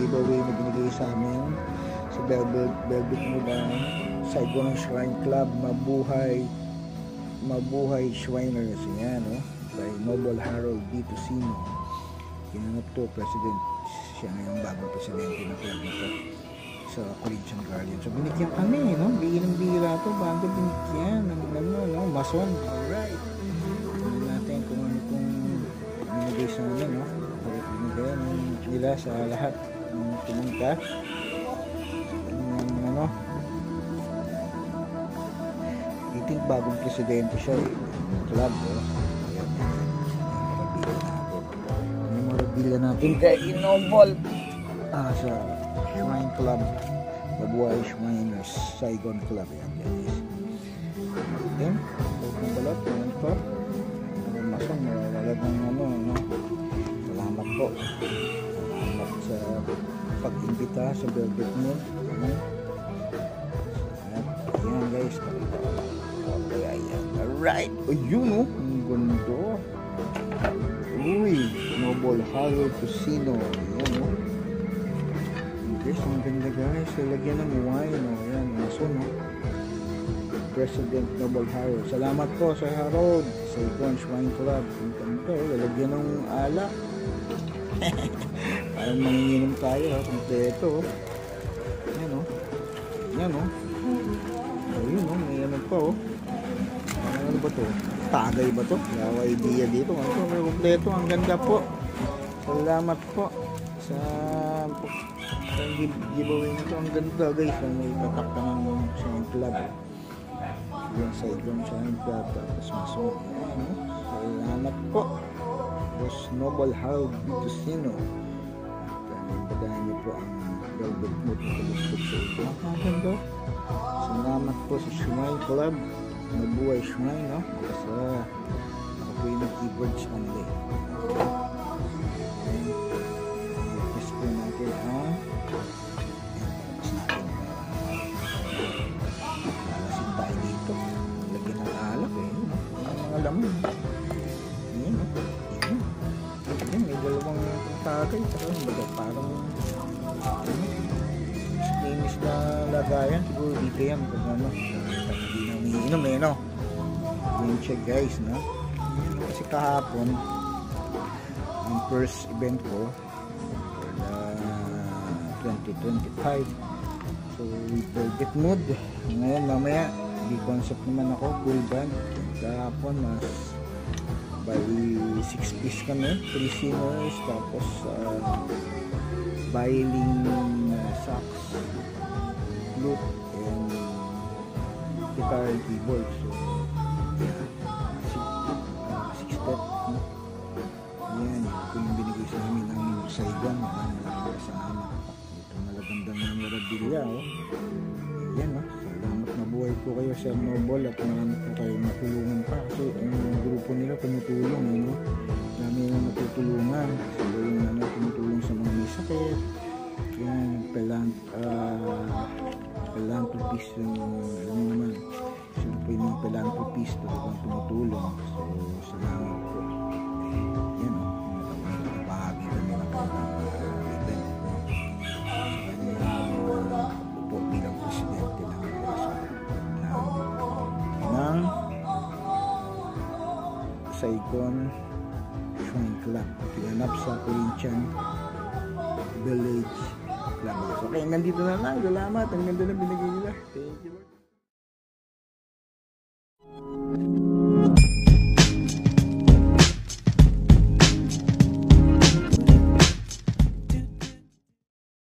giveaway na binigay sa amin sa Velvet Mood Saigon Shrine Club. Mabuhay Shriners. Yan, no? By Noble Harold D. Tosino. Kinanap to, president. Siya ngayong bagong presidente ng club nito sa Corinthian Guardian. So binigyan kami, no? Bihirang-bihira to, bago binigyan ng no? Mason. Alright. Tignan natin kung ano itong binigay sa amin, no? Binigyan nila sa lahat ng pumunta. Ano? I think bagong presidente siya club, memorabilia natin kay Noble sa Shrine Club, Mabuhay Shriners Saigon Club. Yan guys. Then ang balot ng ito masong malalag ng no? Salamat po, salamat sa pag-imbita sa Velvet Mood. Ayan guys, ayan. Alright, ayun, no? Ang ganda. Uy, Noble Harold Tosino. Ayan, no? Guys, ang ganda guys. Lalagyan ng wine, no? Ayan, maso, no? President Noble Harold. Salamat po sa Harold sa Saigon Shrine Club. Ang ganda, lalagyan ng alak. Parang manginginom tayo, ha? Kompleto. Ayan, no? Ayan, no? Ayun, no? May ano pa, oh. Ano ba to? Tagay ba to? Wala ko idea dito. Ano to? May kompleto. Ang ganda po. Salamat po sa giveaway nito. Ang ganda guys. May tatak ka ng Shrine Club. Yung Saigon Shrine Club. Tapos masok. Salamat po. Boss Noble Harold D. Tosino. Pagdahan niyo po ang Velvet Mood na kalustot sa ito. Ang ganda. Salamat po sa Shrine Club. Mabuhay Shrine, no? Basta ako po yung keyboards only. Yes po natin ang tapos natin lalasin tayo dito. Lagyan ng alak mga laman. Ayan, no? Ayan, may dalawang tagay. Parang stainless na lagayan. Siguro dito yan kung ano. Inom no? Yun siya guys, no? Kasi kahapon ang first event ko for 2025, so with Velvet Mood. Ngayon mamaya di concept naman ako, full band. Kahapon mas bali 6 piece kami, 3 singers, tapos violin, sax, flute, guitar and keyboard. So yeah, 6 step, no? Ayan, ito yung binigay sa amin ng Saigon. Sa amin ito malagandang memorabilia, oh. Ayan, no? Salamat, mabuhay po kayo Sir Noble, at marami po kayo matulungan pa kasi yung grupo nila tumutulong, no? Dami na natutulungan. Sila yung tumutulong sa mga may sakit. Yan, philanthropist yung alam mo naman, sino po yung mga philanthropist talagang tumutulong. So salamat po. Yan, o, nakabahagi kami ng event po bilang presidente ng Saigon Shrine Club, pinanap sa Corinthian Village. So, okay, nandito na lang. Salamat. Ang ganda na binigay nila.